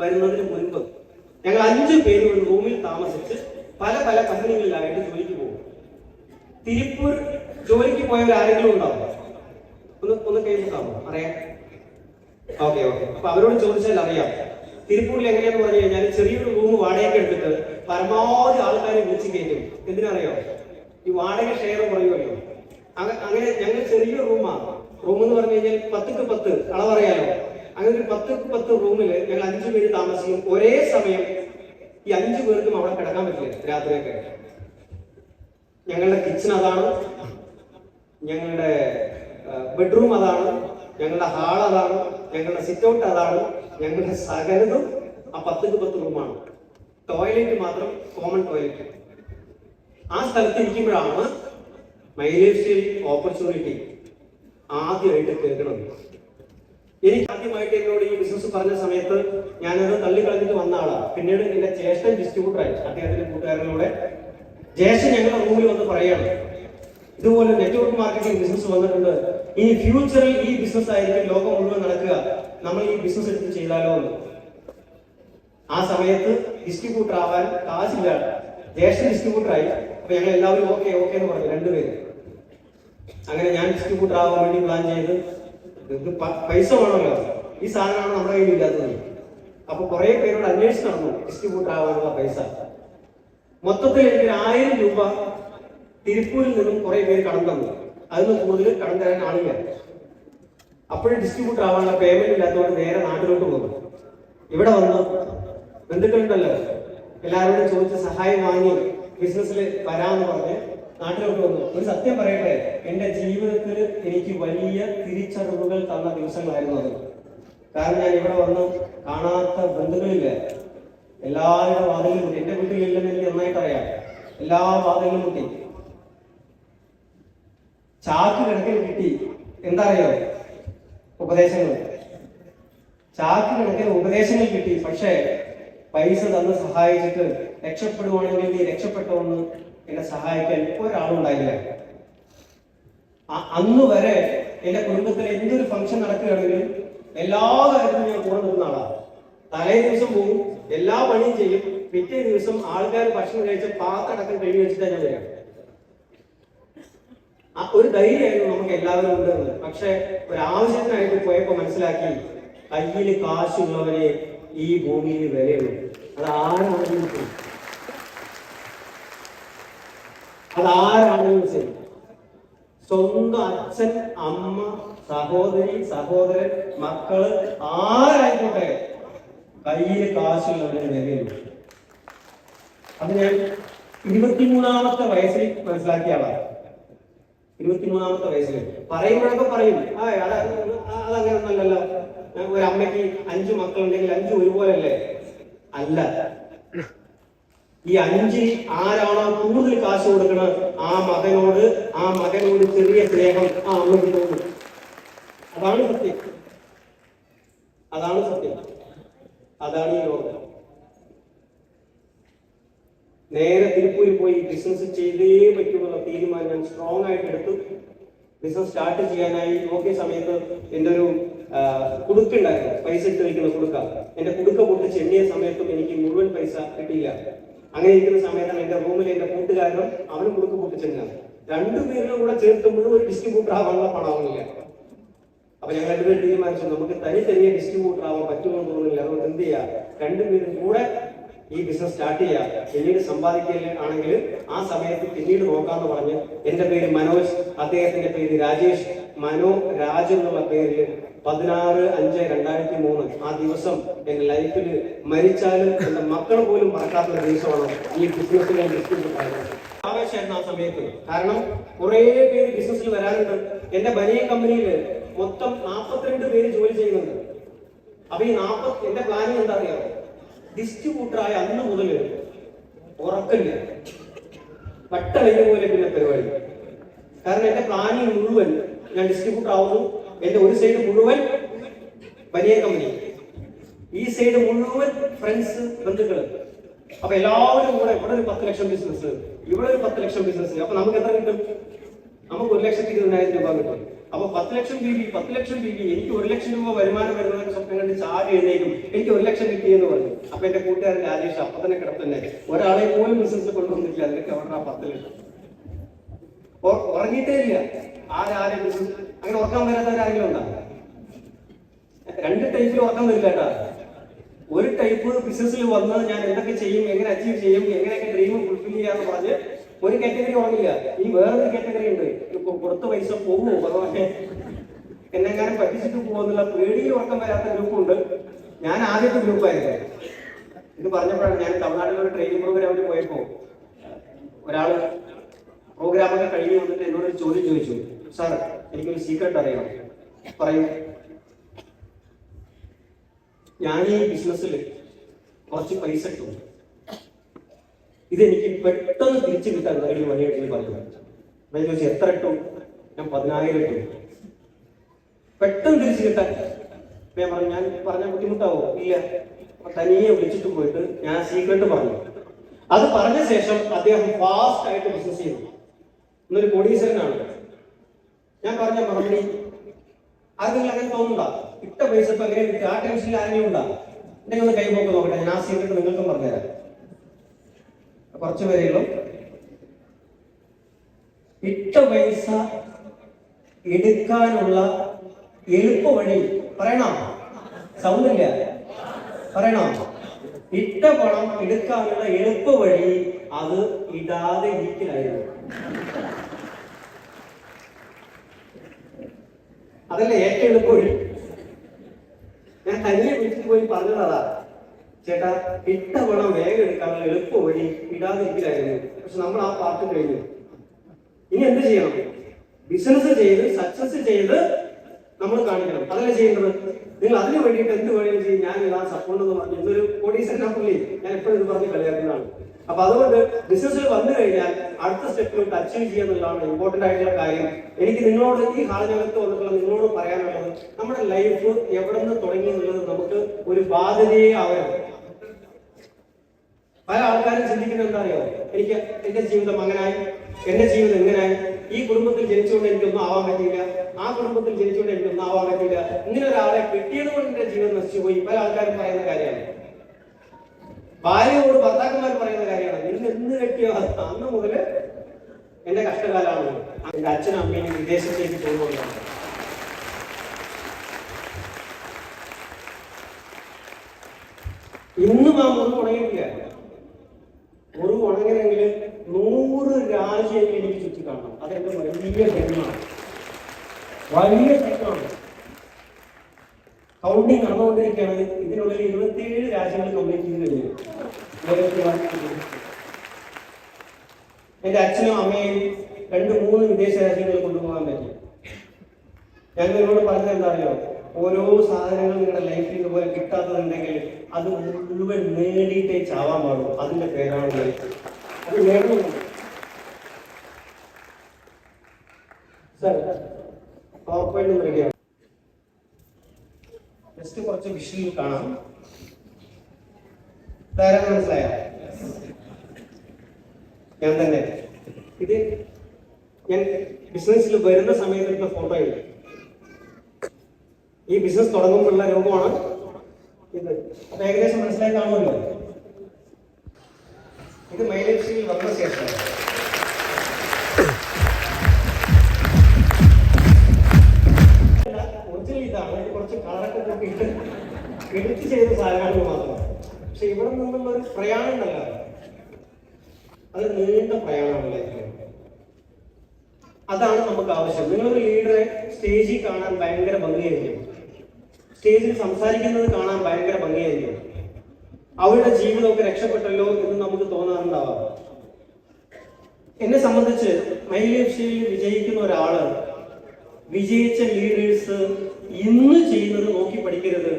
വരുന്നതിന് മുൻപ് ഞങ്ങൾ 5 പേര് ഒരു റൂമിൽ താമസിച്ച് പല പല കമ്പനികളിലായിട്ട് ജോലിക്ക് പോകും. തിരുപ്പൂർ ജോലിക്ക് പോയവർ ആരെങ്കിലും ഉണ്ടാവും? ഒന്ന് കേൾക്കാമോ? അറിയാം. ഓക്കെ. അപ്പൊ അവരോട് ചോദിച്ചാൽ അറിയാം. തിരുപ്പൂരിൽ എങ്ങനെയാന്ന് പറഞ്ഞു കഴിഞ്ഞാൽ ചെറിയൊരു റൂം വാടകയ്ക്ക് എടുത്തിട്ട് പരമാവധി ആൾക്കാരെ വിളിച്ച് കയറ്റും. എന്തിനറിയോ? ഈ വാടക ഷെയർ പറയുമല്ലോ. അങ്ങനെ ഞങ്ങൾ ചെറിയ റൂമാണ്. റൂം എന്ന് പറഞ്ഞു കഴിഞ്ഞാൽ 10ക്ക് 10 അളവറിയാലോ. അങ്ങനെ ഒരു 10ക്ക് 10 റൂമിൽ ഞങ്ങൾ 5 പേര് താമസിക്കും. ഒരേ സമയം ഈ 5 പേർക്കും അവിടെ കിടക്കാൻ പറ്റില്ല രാത്രിയൊക്കെ. ഞങ്ങളുടെ കിച്ചൺ അതാണ്, ഞങ്ങളുടെ ബെഡ്റൂം അതാണ്, ഞങ്ങളുടെ ഹാൾ അതാണ്, ഞങ്ങളുടെ സിറ്റ് ഔട്ട് അതാണ്, ഞങ്ങളുടെ സകലതും ആ 10ക്ക് 10 റൂമാണ്. ടോയ്ലറ്റ് മാത്രം കോമൺ ടോയ്ലറ്റ്. ആ സ്ഥലത്ത് ഇരിക്കുമ്പോഴാണ് മൈലേജ് ഓപ്പർച്യൂണിറ്റി ആദ്യമായിട്ട് കേൾക്കണം. എനിക്ക് ആദ്യമായിട്ട് എന്നോട് ഈ ബിസിനസ് പറഞ്ഞ സമയത്ത് ഞാനത് തള്ളിക്കളഞ്ഞിട്ട് വന്ന ആളാണ്. പിന്നീട് എന്റെ ജ്യേഷ്ഠൻ ഡിസ്ട്രിബ്യൂട്ടറായി, അദ്ദേഹത്തിന്റെ കൂട്ടുകാരനോടെ ജ്യേഷ്ഠൻ ഞങ്ങളുടെ റൂമിൽ വന്ന് പറയാണ്, ഇതുപോലെ നെറ്റ്വർക്ക് മാർക്കറ്റിംഗ് ബിസിനസ് വന്നിട്ടുണ്ട്, ഇനി ഫ്യൂച്ചറിൽ ഈ ബിസിനസ് ആയിരിക്കും ലോകം മുഴുവൻ നടക്കുക, നമ്മൾ ഈ ബിസിനസ് എടുത്ത് ചെയ്താലോ എന്ന്. ആ സമയത്ത് ഡിസ്ട്രിബ്യൂട്ടർ ആവാൻ കാശില്ല. ജ്യേഷ്ഠൻ ഡിസ്ട്രിബ്യൂട്ടറായി. അപ്പൊ ഞങ്ങൾ എല്ലാവരും ഓക്കെ എന്ന് പറഞ്ഞു, 2 പേര്. അങ്ങനെ ഞാൻ ഡിസ്ട്രിബ്യൂട്ടർ ആവാൻ വേണ്ടി പ്ലാൻ ചെയ്ത്, പൈസ വേണമല്ലോ, ഈ സാധനമാണ് നമ്മുടെ കയ്യിൽ ഇല്ലാത്തത്. അപ്പൊ കുറെ പേരോട് അന്വേഷിച്ച് നടന്നു ഡിസ്ട്രിബ്യൂട്ടർ ആവാനുള്ള പൈസ. മൊത്തത്തിൽ എനിക്ക് 1000 രൂപ തിരുപ്പൂരിൽ നിന്നും കുറെ പേര് കടം തന്നു. അതിന് കൂടുതൽ കടം തരാൻ ആളില്ല. അപ്പോഴും ഡിസ്ട്രിബ്യൂട്ടർ ആവാനുള്ള പേയ്മെന്റ് ഇല്ലാത്തതുകൊണ്ട് നേരെ നാട്ടിലോട്ട് പോകുന്നു. ഇവിടെ വന്നു ബന്ധുക്കളുണ്ടല്ലോ, എല്ലാവരോടും ചോദിച്ച് സഹായം വാങ്ങി ബിസിനസ്സിൽ വരാമെന്ന് പറഞ്ഞ് നാട്ടിലോട്ട് വന്നു. ഒരു സത്യം പറയട്ടെ, എന്റെ ജീവിതത്തിൽ എനിക്ക് വലിയ തിരിച്ചറിവുകൾ തന്ന ദിവസങ്ങളായിരുന്നു അത്. കാരണം ഞാൻ ഇവിടെ വന്ന് കാണാത്ത ബന്ധുക്കളില്ല. എല്ലാവരുടെ വാതിലും മുട്ടി. എന്റെ വീട്ടിലില്ലെന്ന് എനിക്ക് നന്നായിട്ട് അറിയാം. എല്ലാ വാതിലും മുട്ടി. ചാക്ക് കണക്കിന് കിട്ടി. എന്താ അറിയോ? ഉപദേശങ്ങൾ. ചാക്ക് കണക്കിന് ഉപദേശങ്ങൾ കിട്ടി. പക്ഷേ പൈസ തന്ന് സഹായിച്ചിട്ട് രക്ഷപ്പെടുവാണെങ്കിൽ നീ രക്ഷപ്പെട്ടോന്ന് എന്നെ സഹായിക്കാൻ ഒരാളും ഉണ്ടായില്ല. അന്ന് വരെ എന്റെ കുടുംബത്തിൽ എന്തൊരു ഫംഗ്ഷൻ നടക്കുകയാണെങ്കിലും എല്ലാ കാര്യത്തിലും ഞാൻ കൂടെ നിൽക്കുന്ന ആളാണ്. തലേ ദിവസം പോകും, എല്ലാ പണിയും ചെയ്യും. പിറ്റേ ദിവസം ആൾക്കാർ ഭക്ഷണം കഴിച്ച് പാത്രടക്കം കഴുകി വെച്ചിട്ടാണ് ഞാൻ വരാം. ഒരു ധൈര്യമായിരുന്നു നമുക്ക് എല്ലാവരും ഉണ്ടെന്ന്. പക്ഷെ ഒരാവശ്യത്തിനായിട്ട് പോയപ്പോ മനസ്സിലാക്കി, കയ്യിൽ കാശുള്ളവരെ ഈ ഭൂമിയിൽ വിലയുള്ളൂ. അതാരാണെങ്കിലും ശരി, അതാരാണെങ്കിലും ശരി, സ്വന്തം അച്ഛൻ, അമ്മ, സഹോദരി, സഹോദരൻ, മക്കള്, ആരായിക്കോട്ടെ, കയ്യിൽ കാശുള്ളവരെ വിലയുള്ളൂ. അത് ഞാൻ 23-ാമത്തെ വയസ്സിൽ മനസ്സിലാക്കിയ ആളാണ്. 23-ാമത്തെ വയസ്സിൽ പറയുമ്പോഴൊക്കെ പറയും, അതങ്ങനെ ഒന്നല്ലല്ലോ, ഒരു അമ്മയ്ക്ക് 5 മക്കളുണ്ടെങ്കിൽ 5 ഒരുപോലല്ലേ? അല്ല. ഈ 5 ആരാണോ കൂടുതൽ കാശ് കൊടുക്കുന്നത് ആ മകനോട് ചെറിയ സ്നേഹം ആ അമ്മയ്ക്ക് തോന്നും. അതാണ് സത്യം. അതാണ് ഈ ലോകം. നേരെ തിരുപ്പൂരിൽ പോയി ബിസിനസ് ചെയ്തേ പറ്റുമെന്നുള്ള തീരുമാനം ഞാൻ സ്ട്രോങ് ആയിട്ട് എടുത്തു. ബിസിനസ് സ്റ്റാർട്ട് ചെയ്യാനായി നോക്കിയ സമയത്ത് എൻ്റെ ഒരു കുടുക്കുണ്ടായിരുന്നു, പൈസ ഇട്ട് വയ്ക്കുന്ന കുടുക്ക. എന്റെ കുടുക്ക പൊട്ടിച്ച് എണ്ണിയ സമയത്തും എനിക്ക് മുഴുവൻ പൈസ കിട്ടിയില്ല. അങ്ങനെ ഇരിക്കുന്ന സമയത്താണ് എന്റെ റൂമിൽ എന്റെ കൂട്ടുകാരനും അവനും കുടുക്ക പൊട്ടിച്ചെണ്ണാണ്. 2 പേരും കൂടെ ചേർത്തുമ്പോഴും ഒരു ഡിസ്ട്രിബ്യൂട്ടർ ആവാനുള്ള പണമാവില്ല. അപ്പൊ ഞങ്ങൾ 2 പേരും തീരുമാനിച്ചു, നമുക്ക് തനിയെ ഡിസ്ട്രിബ്യൂട്ടർ ആവാൻ പറ്റുമെന്ന് തോന്നുന്നില്ല. അതുകൊണ്ട് എന്ത് ചെയ്യാം, 2 പേരും കൂടെ ഈ ബിസിനസ് സ്റ്റാർട്ട് ചെയ്യാം. പിന്നീട് സമ്പാദിക്കുകയാണെങ്കിൽ ആ സമയത്ത് പിന്നീട് നോക്കാന്ന് പറഞ്ഞ് എന്റെ പേര് മനോജ്, അദ്ദേഹത്തിന്റെ പേര് രാജേഷ്. രാജ് എന്നുള്ള പേരിൽ 16/5/2003 ആ ദിവസം എന്റെ ലൈഫിൽ മരിച്ചാലും എന്റെ മക്കൾ പോലും മറക്കാത്ത ദിവസമാണ് ഈ ബിസിനസ്സിലെ ഡിസ്ട്രിബ്യൂട്ടർ ആയത്. ആവേശമായിരുന്നു ആ സമയത്ത്. കാരണം കുറെ പേര് ബിസിനസ്സിൽ വരാനുണ്ട്. എന്റെ ബനിയൻ കമ്പനിയിൽ മൊത്തം 42 പേര് ജോലി ചെയ്യുന്നുണ്ട്. അപ്പൊ ഈ എന്റെ പ്ലാനിങ് എന്താ അറിയാമോ? ഡിസ്ട്രിബ്യൂട്ടറായ അന്ന് മുതൽ ഉറക്കില്ല, വട്ടവയ്യ പോലെ പിന്നെ പരിപാടി. കാരണം എന്റെ പ്ലാനിങ് മുഴുവൻ ഞാൻ ഡിസ്ട്രിബ്യൂട്ടർ ആവുന്നു. എന്റെ ഒരു സൈഡ് മുഴുവൻ ബനിയൻ കമ്പനി, ഈ സൈഡ് മുഴുവൻ ഫ്രണ്ട്സ്, ബന്ധുക്കള്. അപ്പൊ എല്ലാവരും കൂടെ ഇവിടെ ഒരു 10 ലക്ഷം ബിസിനസ്, ഇവിടെ ഒരു 10 ലക്ഷം ബിസിനസ്. അപ്പൊ നമുക്ക് എത്ര കിട്ടും? നമുക്ക് 1,20,000 രൂപ കിട്ടും. അപ്പൊ 10 ലക്ഷം ബി ബി, 10 ലക്ഷം ബി ബി, എനിക്ക് 1 ലക്ഷം രൂപ വരുമാനം വരുന്നതൊക്കെ സ്വപ്നം കണ്ട് ചാടി എഴുന്നേക്കും, എനിക്ക് 1 ലക്ഷം കിട്ടിയെന്ന് പറഞ്ഞു. അപ്പൊ എന്റെ കൂട്ടുകാരൻ രാജേഷ് അപ്പൊ തന്നെ കിടത്തന്നെ, ഒരാളെ പോലും ബിസിനസ് കൊണ്ടുവന്നിട്ടില്ല, അതിനൊക്കെ അവരുടെ 10 ലക്ഷം ഉറങ്ങിയിട്ടേ ഇല്ല. ആരും ബിസിനസ് അങ്ങനെ ഉറക്കാൻ വരാത്തവരാരെങ്കിലും ഉണ്ടാകും? 2 ടൈപ്പിൽ ഉറക്കം വരില്ല കേട്ടാ. ഒരു ടൈപ്പ് ബിസിനസ്സിൽ വന്ന് ഞാൻ എന്തൊക്കെ ചെയ്യും, എങ്ങനെ അച്ചീവ് ചെയ്യും, എങ്ങനെയൊക്കെ ഡ്രീം ഫുൾഫിൽ ചെയ്യാന്ന് പറഞ്ഞ് ഒരു കാറ്റഗറി ഉറങ്ങില്ല. ഈ വേറൊരു കാറ്റഗറി ഉണ്ട്, കൊടുത്ത പൈസ പോകുമോ ഭഗവാനെ, എന്നെങ്ങാനും പറ്റിച്ചിട്ട് പോകുന്നുള്ള പേടിയിൽ ഉറക്കം വരാത്ത ഗ്രൂപ്പുണ്ട്. ഞാൻ ആദ്യത്തെ ഗ്രൂപ്പായിരുന്നു. ഇത് പറഞ്ഞപ്പോഴാണ്, ഞാൻ തമിഴ്നാട്ടിലൊരു ട്രെയിനിങ് പ്രോഗ്രാമിൽ പോയപ്പോ ഒരാള് പ്രോഗ്രാമൊക്കെ കഴിഞ്ഞ് വന്നിട്ട് എന്നോട് ഒരു ചോദ്യം ചോദിച്ചു, സാർ എനിക്കൊരു സീക്രട്ട് അറിയണം, പറയൂ. ഞാൻ ഈ ബിസിനസ്സിൽ കുറച്ച് പൈസ ഇട്ടു, ഇതെനിക്ക് പെട്ടെന്ന് തിരിച്ചു കിട്ടാൻ എന്തെങ്കിലും വഴിയായിട്ട് പറഞ്ഞു. ഞാൻ ചോദിച്ചു എത്ര ഇട്ടു? ഞാൻ 10,000 ഇട്ടു, പെട്ടെന്ന് തിരിച്ചു കിട്ടാൻ. ഞാൻ പറഞ്ഞു, ഞാൻ പറഞ്ഞാൽ ബുദ്ധിമുട്ടാവോ? ഇല്ല. തനിയെ വിളിച്ചിട്ട് പോയിട്ട് ഞാൻ സീക്രട്ട് പറഞ്ഞു. അത് പറഞ്ഞ ശേഷം അദ്ദേഹം ഫാസ്റ്റ് ആയിട്ട് ബിസിനസ് ചെയ്തു. ഇന്നൊരു കോടീശ്വരനാണ്. ഞാൻ പറഞ്ഞ മറുപടി ആർക്കെങ്കിലും അങ്ങനെ തോന്നുന്നുണ്ടോ? ഇട്ട പൈസ ഇപ്പൊ എങ്ങനെ കിട്ടുക? ആ ടെൻഷനിൽ ആരെങ്കിലും ഉണ്ടാ? എന്നെ ഒന്ന് കൈപോക്ക് നോക്കട്ടെ, ഞാൻ ആ സീക്രട്ട് നിങ്ങൾക്കും പറഞ്ഞുതരാം. കുറച്ചു പേരെയുള്ളൂ. ഇട്ട പൈസ എടുക്കാനുള്ള എളുപ്പ വഴി പറയണോ? സൗണ്ട് ഇല്ല, പറയണോ? ഇട്ട പണം എടുക്കാനുള്ള എളുപ്പ വഴി അത് ഇടാതെ ഇരിക്കലായിരുന്നു. അതല്ലേ ഏറ്റവും എളുപ്പ വഴി. ഞാൻ തനിയെ വിളിച്ചിട്ട് പോയി പറഞ്ഞതാ, ചേട്ടാ ഇട്ട പണം വേഗം എടുക്കാനുള്ള എളുപ്പ വഴി ഇടാതിരിക്കലായിരുന്നു. പക്ഷെ നമ്മൾ ആ പാർട്ട് കഴിഞ്ഞു. ഇനി എന്ത് ചെയ്യണം? ബിസിനസ് ചെയ്ത് സക്സസ് ചെയ്ത് നമ്മൾ കാണിക്കണം. അതല്ലേ ചെയ്യേണ്ടത്? നിങ്ങൾ അതിന് വേണ്ടിയിട്ട് എന്ത് വേണമെങ്കിലും ചെയ്യും, ഞാൻ ഇതാ സപ്പോർട്ട് എന്ന് പറഞ്ഞു. ഇന്നൊരു കോടീശ്വരനാ പുള്ളി, ഞാൻ എപ്പോഴും ഇത് പറഞ്ഞ് കളിയാക്കുന്നതാണ്. അപ്പൊ അതുകൊണ്ട് ബിസിനസ്സിൽ വന്നു കഴിഞ്ഞാൽ അടുത്ത സ്റ്റെപ്പിലോട്ട് അച്ചീവ് ചെയ്യുന്നതാണ് ഇമ്പോർട്ടന്റ് ആയിട്ടുള്ള കാര്യം. എനിക്ക് നിങ്ങളോട്, ഈ ഹാളിനകത്ത് വന്നിട്ടുള്ള നിങ്ങളോട് പറയാനുള്ളത്, നമ്മുടെ ലൈഫ് എവിടെ നിന്ന് തുടങ്ങി എന്നുള്ളത് നമുക്ക് ഒരു ബാധ്യതയെ ആവരുത്. പല ആൾക്കാരും ചിന്തിക്കുന്നത് എന്താ അറിയോ? എനിക്ക് എന്റെ ജീവിതം അങ്ങനായി, എന്റെ ജീവിതം എങ്ങനായി, ഈ കുടുംബത്തിൽ ജനിച്ചുകൊണ്ട് എനിക്കൊന്നും ആവാൻ പറ്റില്ല, ആ കുടുംബത്തിൽ ജനിച്ചുകൊണ്ട് എനിക്കൊന്നും ആവാൻ പറ്റില്ല, ഇങ്ങനെ ഒരാളെ കിട്ടിയത് കൊണ്ട് എന്റെ ജീവിതം നശിച്ചു പോയി. പല ആൾക്കാരും പറയുന്ന കാര്യമാണ്. ഭാര്യയോട് ഭർത്താക്കന്മാർ പറയുന്ന കാര്യമാണ്, നിന്ന് എന്ന് കെട്ടിയോ അന്ന് മുതല് എന്റെ കഷ്ടകാലമാണ്. എന്റെ അച്ഛനും അമ്മയും വിദേശത്തേക്ക് പോകുന്നുണ്ടാണ്. ഇന്നും ആ മുറിവ് ഉണങ്ങിയിട്ടില്ല. മുറിവ് ഉണങ്ങണമെങ്കിൽ 100 രാജ്യം എനിക്ക് ചുറ്റി കാണണം. അതെന്റെ വലിയ ജന്മമാണ്, വലിയ സ്വപ്നമാണ്. കൗണ്ടിങ് നടന്നുകൊണ്ടിരിക്കുകയാണ്. ഇതിനുള്ളിൽ 27 രാജ്യങ്ങൾ കംപ്ലീറ്റ് ചെയ്ത് കഴിഞ്ഞു. എന്റെ അച്ഛനും അമ്മയും 2-3 വിദേശ രാജ്യങ്ങളിൽ കൊണ്ടുപോകാൻ പറ്റി. ഞാൻ നിങ്ങളോട് പറഞ്ഞത് എന്താ അറിയോ? ഓരോ സാധനങ്ങൾ നിങ്ങളുടെ ലൈഫിൽ ഇതുപോലെ കിട്ടാത്തതുണ്ടെങ്കിൽ അത് മുഴുവൻ നേടിയിട്ടേ ചാവാൻ പാടും. അതിന്റെ പേരാണ് ലൈഫ്. അത് നേടുന്നു. സാർ പവർ പോയിന്റ് റെഡിയാണ്. ജസ്റ്റ് കുറച്ച് വിഷ്വൽ കാണാം. ധാരാളം മനസ്സിലായ? ഞാൻ തന്നെ ഇത് ഞാൻ ബിസിനസ്സിൽ വരുന്ന സമയത്ത് ഫോട്ടോ ഉണ്ട്. ഈ ബിസിനസ് തുടങ്ങുമ്പോഴുള്ള രൂപമാണ് ഇത്. അപ്പൊ ഏകദേശം മനസ്സിലായി കാണുമല്ലോ. ഇത് മൈലേജിൽ വന്ന ശേഷം ഒറിജിനൽ ഇതാണ്. ഇത് കുറച്ച് കളറൊക്കെ കൂട്ടിയിട്ട് എഡിറ്റ് ചെയ്ത സാധനങ്ങൾ മാത്രമാണ്. പക്ഷെ ഇവിടെ നിന്നുള്ള ഒരു പ്രയാണം ഉണ്ടല്ലോ, അത് നീണ്ട പ്രയാണമല്ല. അതാണ് നമുക്ക് ആവശ്യം. നിങ്ങളൊരു ലീഡറെ സ്റ്റേജിൽ കാണാൻ ഭയങ്കര ഭംഗിയായിരിക്കും, സ്റ്റേജിൽ സംസാരിക്കുന്നത് കാണാൻ ഭയങ്കര ഭംഗിയായിരിക്കും. അവരുടെ ജീവിതമൊക്കെ രക്ഷപ്പെട്ടല്ലോ എന്ന് നമുക്ക് തോന്നാറുണ്ടാവാം. എന്നെ സംബന്ധിച്ച് മൈലേഷ്യയിൽ വിജയിക്കുന്ന ഒരാള്, വിജയിച്ച ലീഡേഴ്സ് ഇന്ന് ചെയ്യുന്നത് നോക്കി പഠിക്കരുത്.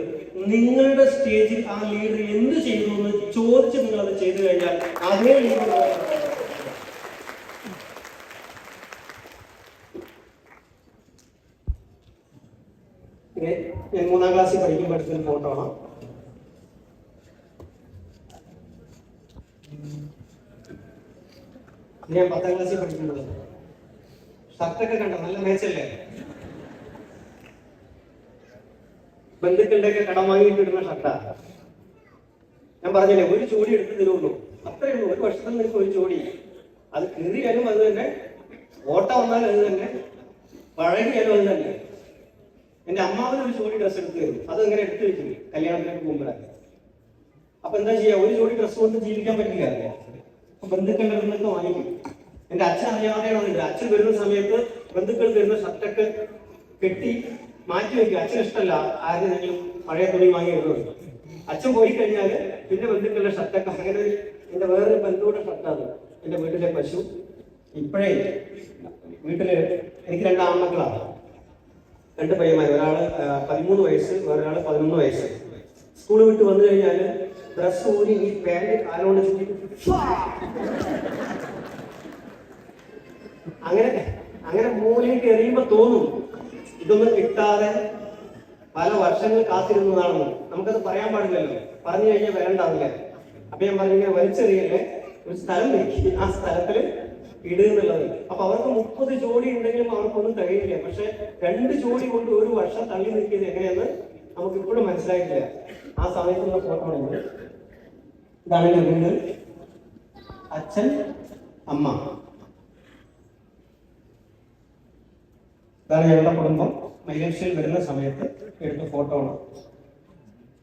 നിങ്ങളുടെ സ്റ്റേജിൽ ആ ലീഡർ എന്ത് ചെയ്തു എന്ന് ചോദിച്ച് നിങ്ങൾ അത് ചെയ്തു കഴിഞ്ഞാൽ അതേ ലീഡർ. ഞാൻ 3-ാം ക്ലാസ്സിൽ പഠിക്കുമ്പോൾ എടുത്തൊരു ഫോട്ടോ ആണ്. ഞാൻ 10-ാം ക്ലാസ്സിൽ പഠിക്കുന്നത്. ഷർട്ടൊക്കെ കണ്ടോ? നല്ല മേച്ചല്ലേ? ബന്ധുക്കളുടെയൊക്കെ കടം വാങ്ങിയിട്ട് ഇടുന്ന ഷർട്ടാണ്. ഞാൻ പറഞ്ഞില്ലേ, ഒരു ജോഡി എടുത്ത് തരുള്ളൂ, അത്രയേ ഉള്ളൂ. ഒരു വർഷത്തിൽ നിനക്ക് ഒരു ജോഡി. അത് കീറിയാലും അത് തന്നെ, ഓട്ട വന്നാലും അത് തന്നെ, പഴകിയാലും അത് തന്നെ. എന്റെ അമ്മാവന് ഒരു ജോഡി ഡ്രസ്സ് എടുത്ത് തരും. അത് ഇങ്ങനെ എടുത്തു വെക്കും കല്യാണത്തിലേക്ക് പോകുമ്പോഴാണ്. അപ്പൊ എന്താ ചെയ്യാ, ഒരു ജോഡി ഡ്രസ്സ് കൊണ്ട് ജീവിക്കാൻ പറ്റില്ല. അപ്പൊ ബന്ധുക്കളുടെ നിന്നൊക്കെ വാങ്ങിക്കും. എന്റെ അച്ഛൻ അറിയാതെയാണ്. അച്ഛൻ വരുന്ന സമയത്ത് ബന്ധുക്കൾ തരുന്ന ഷർട്ടൊക്കെ കെട്ടി മാറ്റി വെക്കും. അച്ഛൻ ഇഷ്ടമല്ല ആരെങ്കിലും പഴയ തുണി വാങ്ങി ഇടുന്നത്. അച്ഛൻ പോയി കഴിഞ്ഞാൽ പിന്നെ ബന്ധുക്കളുടെ ഷർട്ടൊക്കെ അങ്ങനെ. എന്റെ വേറൊരു ബന്ധുവിടെ ഷർട്ടാണ്. എന്റെ വീട്ടിലെ പശു. ഇപ്പോഴേ വീട്ടില് എനിക്ക് 2 ആൺമക്കളാണ്, 2 പയ്യന്മാർ. ഒരാള് 13 വയസ്സ്, വേറൊരാള് 11 വയസ്സ്. സ്കൂൾ വിട്ട് വന്നു കഴിഞ്ഞാൽ ഡ്രസ് ഊരി ഈ പാന്റ് കാലോണ്ട് ചുറ്റി അങ്ങനെ മൂലയ്ക്ക് എറിയുമ്പോ തോന്നും ഇതൊന്നും കിട്ടാതെ പല വർഷങ്ങൾ കാത്തിരുന്നതാണെന്ന്. നമുക്കത് പറയാൻ പാടില്ലല്ലോ, പറഞ്ഞു കഴിഞ്ഞാൽ വരണ്ടാവില്ല. അപ്പൊ ഞാൻ പറഞ്ഞിങ്ങനെ വലിച്ചെറിയല്ലേ, ഒരു സ്ഥലം വെക്കി, ആ സ്ഥലത്തില് ഇടുന്നുള്ളത്. അപ്പൊ അവർക്ക് 30 ജോഡി ഉണ്ടെങ്കിലും അവർക്കൊന്നും കഴിയില്ല. പക്ഷെ 2 ജോഡി കൊണ്ട് ഒരു വർഷം തള്ളി നിൽക്കിയത് എങ്ങനെയെന്ന് നമുക്ക് ഇപ്പോഴും മനസ്സിലായിട്ടില്ല. ആ സമയത്തുള്ള ഫോട്ടോ ആണെങ്കിൽ ഇതാണ് എന്റെ വീട്, അച്ഛൻ, അമ്മ. ഇതാണ് ഞങ്ങളുടെ കുടുംബം. മലേഷ്യയിൽ വരുന്ന സമയത്ത് എടുത്ത ഫോട്ടോ ആണ്.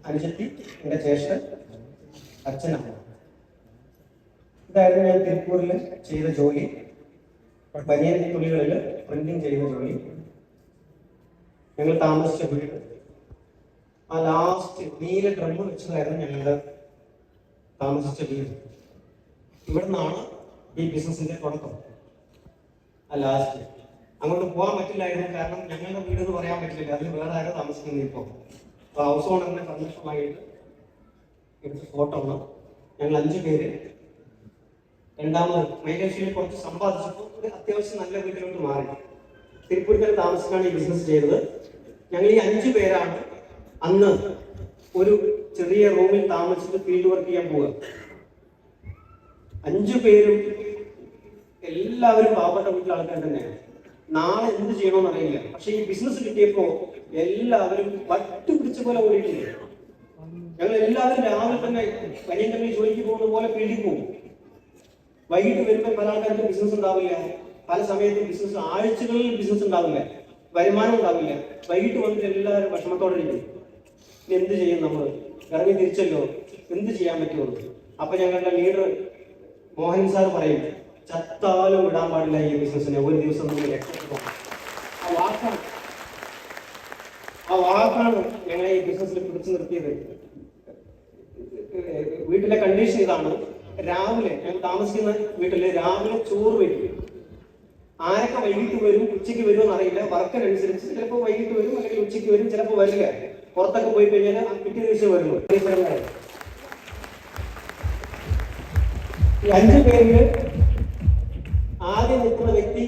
അനുജത്തി, എന്റെ ജ്യേഷ്ഠൻ, അച്ഛൻ, അമ്മ. ഇതായിരുന്നു ഞാൻ തിരുപ്പൂരിൽ ചെയ്ത ജോലി. ബനിയൻ തുണികളിൽ പ്രിന്റിങ് ചെയ്യുന്ന ജോലി. ഞങ്ങൾ താമസിച്ച വീട് ആ ലാസ്റ്റ് നീല ഡ്രം വെച്ചതായിരുന്നു ഞങ്ങളുടെ താമസിച്ച വീട്. ഇവിടെ നിന്നാണ് ഈ ബിസിനസിന്റെ തുടക്കം. ആ ലാസ്റ്റ് അങ്ങോട്ട് പോകാൻ പറ്റില്ലായിരുന്നു. കാരണം ഞങ്ങളുടെ വീട് എന്ന് പറയാൻ പറ്റില്ല, അതിൽ വേറെ ആരോ താമസിക്കുന്നത്. ഇപ്പോൾ ഹൗസ് ഓണറിനെ സന്ദർശനമായിട്ട് എടുത്ത ഫോട്ടോ ആണ്. ഞങ്ങൾ 5 പേര്. രണ്ടാമത് മൈലേഷ്യയിൽ കുറച്ച് സമ്പാദിച്ചപ്പോൾ ഒരു അത്യാവശ്യം നല്ല വീട്ടിലോട്ട് മാറി. തിരുപ്പൂരിക്കൽ താമസിച്ചാണ് ഈ ബിസിനസ് ചെയ്തത്. ഞങ്ങൾ ഈ 5 പേരാണ് അന്ന് ഒരു ചെറിയ റൂമിൽ താമസിച്ച് ഫീൽഡ് വർക്ക് ചെയ്യാൻ പോവുക. 5 പേരും എല്ലാവരും പാവപ്പെട്ട വീട്ടിലെ ആൾക്കാർ തന്നെയാണ്. നാളെ എന്ത് ചെയ്യണമെന്ന് അറിയില്ല. പക്ഷെ ഈ ബിസിനസ് കിട്ടിയപ്പോ എല്ലാവരും പട്ടു പിടിച്ച പോലെ ഓടിയിട്ടില്ല. ഞങ്ങൾ എല്ലാവരും രാവിലെ തന്നെ പനിയും കമ്പനി ജോലിക്ക് പോകുന്ന പോലെ ഫീൽഡിൽ പോകും. വൈകിട്ട് വരുമ്പോൾ പല ആൾക്കാർക്ക് ബിസിനസ് ഉണ്ടാവില്ല. പല സമയത്തും ബിസിനസ്, ആഴ്ചകളിൽ ബിസിനസ് ഉണ്ടാവില്ല, വരുമാനം ഉണ്ടാവില്ല. വൈകിട്ട് വന്നിട്ട് എല്ലാവരും വിഷമത്തോടെ ഇരിക്കും. ഇനി എന്ത് ചെയ്യും, നമ്മൾ ഇറങ്ങി തിരിച്ചല്ലോ, എന്ത് ചെയ്യാൻ പറ്റുമോ? അപ്പൊ ഞങ്ങളുടെ ലീഡർ മോഹൻ സാർ പറയും, ചത്താലും വിടാൻ പാടില്ല ഈ ബിസിനസ്സിനെ, ഒരു ദിവസം നമ്മൾ രക്ഷപ്പെടും. ആ വാക്കാണ് ഞങ്ങളെ ഈ ബിസിനസ്സിൽ പിടിച്ചു നിർത്തിയത്. വീട്ടിലെ കണ്ടീഷൻ ഇതാണ്. രാവിലെ ഞങ്ങൾ താമസിക്കുന്ന വീട്ടില് രാവിലെ ചോറ് വയ്ക്കും. ആരൊക്കെ വൈകിട്ട് വരും, ഉച്ചയ്ക്ക് വരുമെന്ന് അറിയില്ല. വർക്കിനനുസരിച്ച് ചിലപ്പോൾ വൈകിട്ട് വരും, അല്ലെങ്കിൽ ഉച്ചയ്ക്ക് വരും, ചിലപ്പോൾ വരില്ല. പുറത്തൊക്കെ പോയി കഴിഞ്ഞാൽ പിറ്റേ ദിവസം വരുള്ളൂ. ഈ 5 പേരില് ആദ്യം നിൽക്കുന്ന വ്യക്തി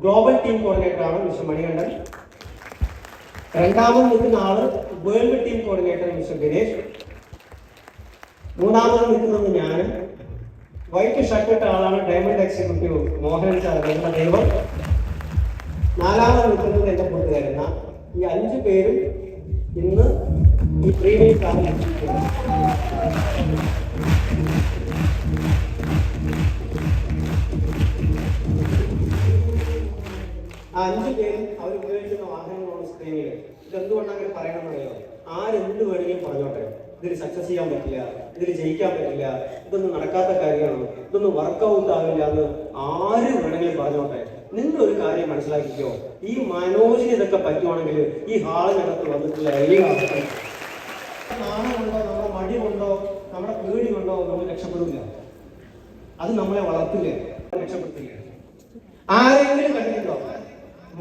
ഗ്ലോബൽ ടീം കോർഡിനേറ്റർ ആണ്, മിസ്റ്റർ മണികണ്ഠൻ. രണ്ടാമത് നിൽക്കുന്ന ആള് world team coordinator mister Ganesh. മൂന്നാമത് നിൽക്കുന്നത് ഞാനും. വൈറ്റ് ഷർട്ട് ഇട്ട ആളാണ് ഡയമണ്ട് എക്സിക്യൂട്ടീവ് മോഹൻ സാർ, എന്ന ദൈവം. 4ാമത് നിൽക്കുന്നത് എന്റെ കൂട്ടുകാരൻ. ഈ 5 പേരും ഇന്ന് ഈ പ്രീമിയം കാറിൽ ആ 5 പേരും അവർ ഉപയോഗിക്കുന്ന വാഹനങ്ങളാണ് സ്ക്രീനിൽ. ഇതെന്തുകൊണ്ടാണ് അങ്ങനെ പറയണമെന്നറിയോ? ആരെന്ത് വേണമെങ്കിലും പറഞ്ഞോട്ടെ, ഇതിൽ സക്സസ് ചെയ്യാൻ പറ്റില്ല, ഇതിൽ ജയിക്കാൻ പറ്റില്ല, ഇതൊന്നും നടക്കാത്ത കാര്യമാണ്, ഇതൊന്നും വർക്കൗട്ട് ആവില്ല എന്ന് ആര് വേണമെങ്കിലും പറഞ്ഞോട്ടെ. നിങ്ങളൊരു കാര്യം മനസ്സിലാക്കിക്കോ, ഈ മനോജിന് ഇതൊക്കെ പറ്റുവാണെങ്കിൽ ഈ ഹാളിനകത്ത് വന്നിട്ടുള്ള എല്ലാ നാണം കൊണ്ടോ നമ്മുടെ മടി കൊണ്ടോ നമ്മുടെ പേടി കൊണ്ടോ നമ്മൾ രക്ഷപ്പെടില്ല. അത് നമ്മളെ വളർത്തില്ല, രക്ഷപ്പെടുത്തില്ല. ആരെങ്കിലും കണ്ടിട്ടുണ്ടോ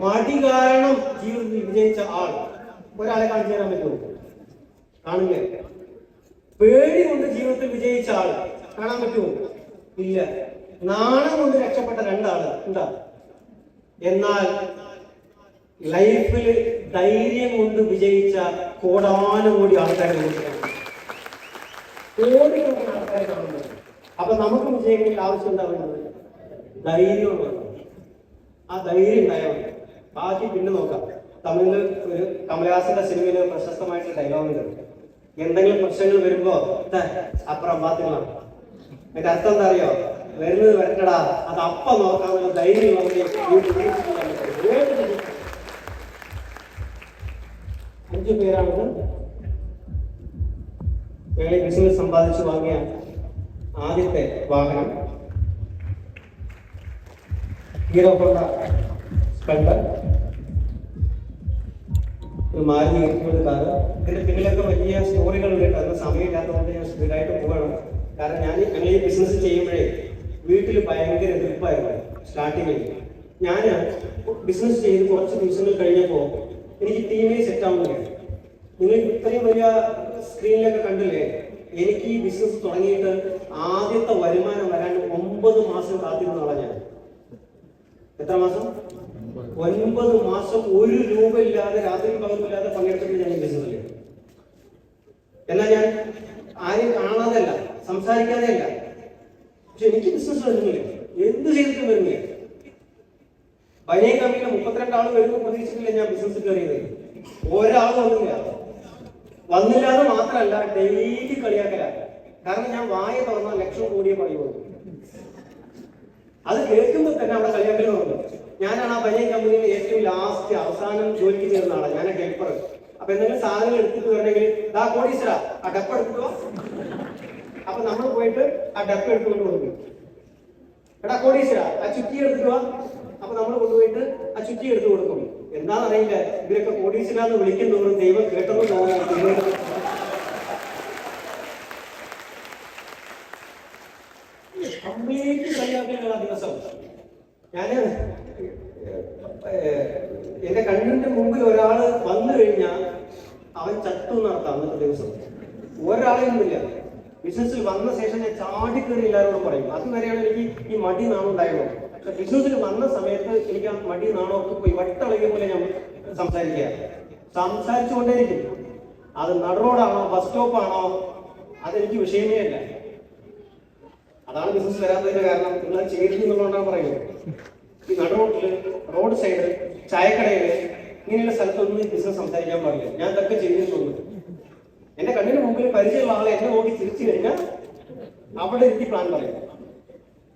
മടി കാരണം ജീവിതത്തിൽ വിജയിച്ച ആൾ? ഒരാളെ കാണിച്ചു തരാൻ പറ്റുമോ? കാണില്ല. പേടി കൊണ്ട് ജീവിതത്തിൽ വിജയിച്ച ആൾ കാണാൻ പറ്റുമോ? ഇല്ല. നാണം കൊണ്ട് രക്ഷപ്പെട്ട 2 ആള് എന്താ? എന്നാൽ ലൈഫിൽ ധൈര്യം കൊണ്ട് വിജയിച്ച കോടാനുകൂടി ആൾക്കാരെ കോടിക്കണക്കിന് ആൾക്കാരെ കാണുന്നത്. അപ്പൊ നമുക്ക് വിജയിക്കണമെങ്കിൽ ആവശ്യം ഉണ്ടാവേണ്ടത് ധൈര്യമാണ്. ആ ധൈര്യം ഉണ്ടായാൽ ബാക്കി പിന്നെ നോക്കാം. തമിഴിൽ ഒരു കമലഹാസന്റെ സിനിമയിൽ പ്രശസ്തമായിട്ടുള്ള ഡയലോഗുണ്ട്, എന്തെങ്കിലും പ്രശ്നങ്ങൾ വരുമ്പോ അപ്പുറം പാത്തികളാണ്. അതിന്റെ അർത്ഥം എന്താ അറിയോ? വരുന്നത് വരട്ടടാ, അത് അപ്പം നോക്കാനുള്ള ധൈര്യം 5 പേരാണ് ഞങ്ങൾ ഈ ബിസിനസ് സമ്പാദിച്ചു വാങ്ങിയ ആദ്യത്തെ വാഹനം ഹീറോ ഹോണ്ട സ്പ്ലെൻഡർ, ഒരു മാരുതി 800 കാറ്. ഇതിന്റെ പിന്നിലൊക്കെ വലിയ സ്റ്റോറികൾ ഉണ്ട്. അതിന് സമയമില്ലാത്തതുകൊണ്ട് ഞാൻ സ്പീഡായിട്ട് പോകണം. കാരണം ഞങ്ങൾ ഈ ബിസിനസ് ചെയ്യുമ്പോഴേ വീട്ടിൽ ഭയങ്കര എതിർപ്പായിരുന്നു സ്റ്റാർട്ടിങ്ങിൽ. ഞാൻ ബിസിനസ് ചെയ്ത് കുറച്ച് ദിവസങ്ങൾ കഴിഞ്ഞപ്പോൾ എനിക്ക് ടീമേ സെറ്റ് ആവുന്നില്ല. നിങ്ങൾ ഇത്രയും വലിയ സ്ക്രീനിലൊക്കെ കണ്ടില്ലേ, എനിക്ക് ഈ ബിസിനസ് തുടങ്ങിയിട്ട് ആദ്യത്തെ വരുമാനം വരാൻ 9 മാസം കാത്തിരുന്നതാണ് ഞാൻ. എത്ര മാസം? 9 മാസം 1 രൂപ ഇല്ലാതെ, രാത്രി പകലില്ലാതെ പങ്കെടുത്തിട്ട് ഞാൻ ഈ ബിസിനസ്സിൽ. എന്നാൽ ഞാൻ ആരും കാണാതെയല്ല, സംസാരിക്കാതെയല്ല, പക്ഷെ എനിക്ക് ബിസിനസ് വരുന്നില്ല, എന്ത് ചെയ്തിട്ടും വരുന്നില്ല. ബനിയ കമ്പനിയിൽ 32 ആൾ വരുന്ന പ്രതീക്ഷിച്ചില്ല ഞാൻ ബിസിനസ് കയറിയത്. ഒരാൾ വന്നില്ലാതെ മാത്രമല്ല, ഡെയിലി കളിയാക്കല. കാരണം ഞാൻ വായ തുറന്നാൽ ലക്ഷം കോടിയെ പറയുള്ളൂ. അത് കേൾക്കുമ്പോൾ തന്നെ അവിടെ കളിയാക്കൽ പറഞ്ഞു. ഞാനാണ് ആ ബനിയ കമ്പനിയിൽ ഏറ്റവും ലാസ്റ്റ് അവസാനം ജോലിക്ക് ചേർന്ന ആളാണ്. ഞാൻ ഹെൽപ്പർ. അപ്പൊ എന്തെങ്കിലും സാധനങ്ങൾ എടുത്തിട്ട് വരണമെങ്കിൽ ദാ കോടീശ്വരാ ആ ഡപ്പ എടുത്തിട്ടോ. അപ്പൊ നമ്മൾ പോയിട്ട് ആ ഡപ്പ എടുത്തുകൊണ്ട് കൊടുക്കും. എടാ കോടീശ്വരാ ആ ചുറ്റി എടുക്കുക. അപ്പൊ നമ്മൾ കൊണ്ടുപോയിട്ട് ആ ചുറ്റി എടുത്തു കൊടുക്കും. എന്താണെന്നറിയില്ല, ഇവരൊക്കെ കോടീശ്വരാന്ന് വിളിക്കുന്നവരും ദൈവം കേട്ടെന്ന് തോന്നുന്നു. ദിവസം ഞാന് എന്റെ കണ്ണിന്റെ മുമ്പിൽ ഒരാള് വന്നു കഴിഞ്ഞാൽ അവൻ ചത്തു നടത്താം. അന്നത്തെ ദിവസം ഒരാളെയും ഇല്ല. ബിസിനസ്സിൽ വന്ന ശേഷം ഞാൻ ചാടിക്കറി എല്ലാവരോടും പറയും. അതുവരെയാണ് എനിക്ക് ഈ മടി നാണം ഉണ്ടായിരുന്നു. പക്ഷെ ബിസിനസ്സിൽ വന്ന സമയത്ത് എനിക്ക് ആ മടി നാണോ ഒക്കെ പോയി വട്ടളകിയ പോലെ ഞാൻ സംസാരിച്ചുകൊണ്ടേയിരിക്കും. അത് നടുറോഡാണോ ബസ് സ്റ്റോപ്പാണോ അതെനിക്ക് വിഷയമേ അല്ല. അതാണ് ബിസിനസ് വരാത്തതിന്റെ കാരണം. നിങ്ങൾ ചേരുന്നുള്ളതുകൊണ്ടാണ് പറയുന്നത്. ഈ നടുറോഡില്, റോഡ് സൈഡ്, ചായക്കടയില്, ഇങ്ങനെയുള്ള സ്ഥലത്തൊന്നും ബിസിനസ് സംസാരിക്കാൻ പാടില്ല. ഞാൻ ഇതൊക്കെ ചെയ്തിട്ടുണ്ട്. എന്റെ കണ്ണിന് മുമ്പിൽ പരിചയമുള്ള ആളെ എന്നെ നോക്കി തിരിച്ചു കഴിഞ്ഞാൽ അവിടെ ഇരുത്തി പ്ലാൻ പറയും.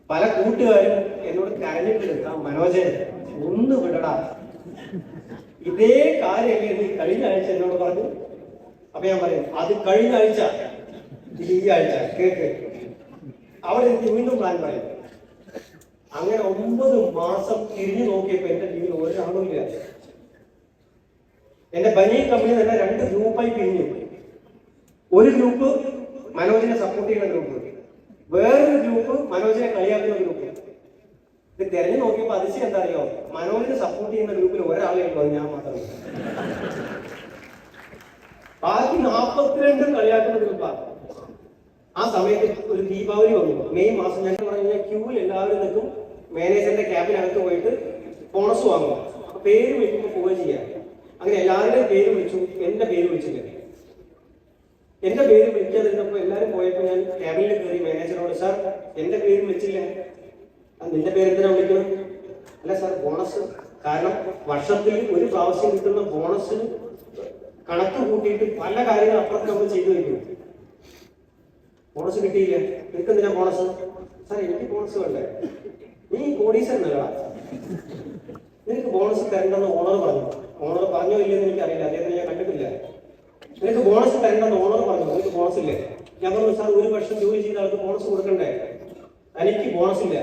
പല കൂട്ടുകാരും എന്നോട് കരഞ്ഞിട്ട് മനോജൻ ഒന്ന് വിടടാ, ഇതേ കാര്യമല്ലേ നീ കഴിഞ്ഞ ആഴ്ച എന്നോട് പറഞ്ഞു. അപ്പൊ ഞാൻ പറയും അത് കഴിഞ്ഞ ആഴ്ച, ഈ ആഴ്ച കേക്ക്. അവിടെ എനിക്ക് വീണ്ടും പ്ലാൻ പറയും. അങ്ങനെ 9 മാസം തിരിഞ്ഞു നോക്കിയപ്പോ എന്റെ ജീവിതം ഒരാളും ഇല്ല. എന്റെ ബനിയ കമ്പനി തന്നെ 2 ഗ്രൂപ്പായി പിരിഞ്ഞു. ഒരു ഗ്രൂപ്പ് മനോജിനെ സപ്പോർട്ട് ചെയ്യുന്ന ഗ്രൂപ്പ്, വേറൊരു ഗ്രൂപ്പ് മനോജിനെ കളിയാക്കുന്ന ഗ്രൂപ്പ്. ഇത് തെരഞ്ഞു നോക്കിയപ്പോ അതിശയം എന്താ അറിയോ, മനോജിനെ സപ്പോർട്ട് ചെയ്യുന്ന ഗ്രൂപ്പിൽ ഒരാളെ ഉള്ളൂ, ഞാൻ മാത്രമേ. ബാക്കി 42 കളിയാക്കുന്ന ഗ്രൂപ്പാണ്. ആ സമയത്ത് ഒരു ദീപാവലി വന്നു, മെയ് മാസം. ഞാൻ പറഞ്ഞു ക്യൂവിൽ എല്ലാവരും നിൽക്കും. മാനേജറിന്റെ ക്യാബിനകത്ത് പോയിട്ട് ബോണസ് വാങ്ങും. പേര് വിളിക്കുമ്പോൾ പോവുക ചെയ്യാം. അങ്ങനെ എല്ലാവരുടെയും പേര് വിളിച്ചു, എന്റെ പേര് വിളിച്ചില്ല. എന്റെ പേര് വിളിക്കാതിരുന്നപ്പോൾ എല്ലാവരും പോയപ്പോൾ ഞാൻ ക്യാബിനിൽ കയറി മാനേജറോട്, സാർ എന്റെ പേര് വിളിച്ചില്ല, നിന്റെ പേര് എന്തിനാ വിളിക്കണം? അല്ല സാർ ബോണസ്, കാരണം വർഷത്തിൽ ഒരു പ്രാവശ്യം കിട്ടുന്ന ബോണസ് കണക്ക് കൂട്ടിയിട്ട് പല കാര്യങ്ങളും അപ്പുറത്ത് നമ്മൾ ചെയ്തു വയ്ക്കും. ബോണസ് കിട്ടിയില്ല, നിനക്ക് എന്തിനാ ബോണസ്? സാർ എനിക്ക് ബോണസ് വേണ്ടേ, നീ കോടീശ്വരനല്ല, നിനക്ക് ബോണസ് തരണ്ടെന്ന് ഓണർ പറഞ്ഞു. ഓണർ പറഞ്ഞോ ഇല്ലെന്ന് എനിക്കറിയില്ല, അദ്ദേഹത്തിന് ഞാൻ കണ്ടിട്ടില്ല. നിനക്ക് ബോണസ് തരണ്ടെന്ന് ഓണർ പറഞ്ഞു, നിനക്ക് ബോണസ് ഇല്ലേ? ഞാൻ പറഞ്ഞു സാർ 1 വർഷം ജോലി ചെയ്ത ആൾക്ക് ബോണസ് കൊടുക്കണ്ടേ, എനിക്ക് ബോണസ് ഇല്ല,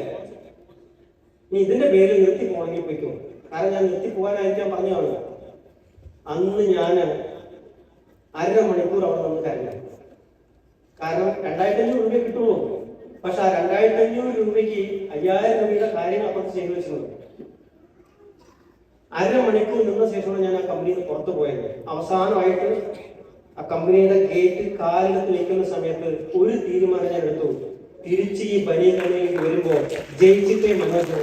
നീ ഇതിന്റെ പേരിൽ നിർത്തി പോകണമെങ്കിൽ പോയിക്കോ. കാരണം ഞാൻ നിർത്തി പോകാനായിരിക്കാൻ പറഞ്ഞതാണ്. അന്ന് ഞാൻ 1/2 മണിക്കൂർ അവിടെ നിന്ന് കരഞ്ഞു. കാരണം 2500 രൂപ കിട്ടുള്ളൂ. പക്ഷെ ആ 2500 രൂപയ്ക്ക് 5000 രൂപയുടെ കാര്യങ്ങൾ അപ്പുറത്ത് ചെയ്തു വെച്ചിട്ടുണ്ട്. 1/2 മണിക്കൂർ നിന്ന ശേഷമാണ് ഞാൻ ആ കമ്പനിയിൽ നിന്ന് പുറത്തു പോയത്. അവസാനമായിട്ട് ആ കമ്പനിയുടെ ഗേറ്റ് കാലിടത്ത് നിൽക്കുന്ന സമയത്ത് ഒരു തീരുമാനം ഞാൻ എടുത്തു. തിരിച്ച് ഈ ബനിയ കമ്പനിയിലേക്ക് വരുമ്പോ ജയിച്ചിട്ടേ മനോജ്.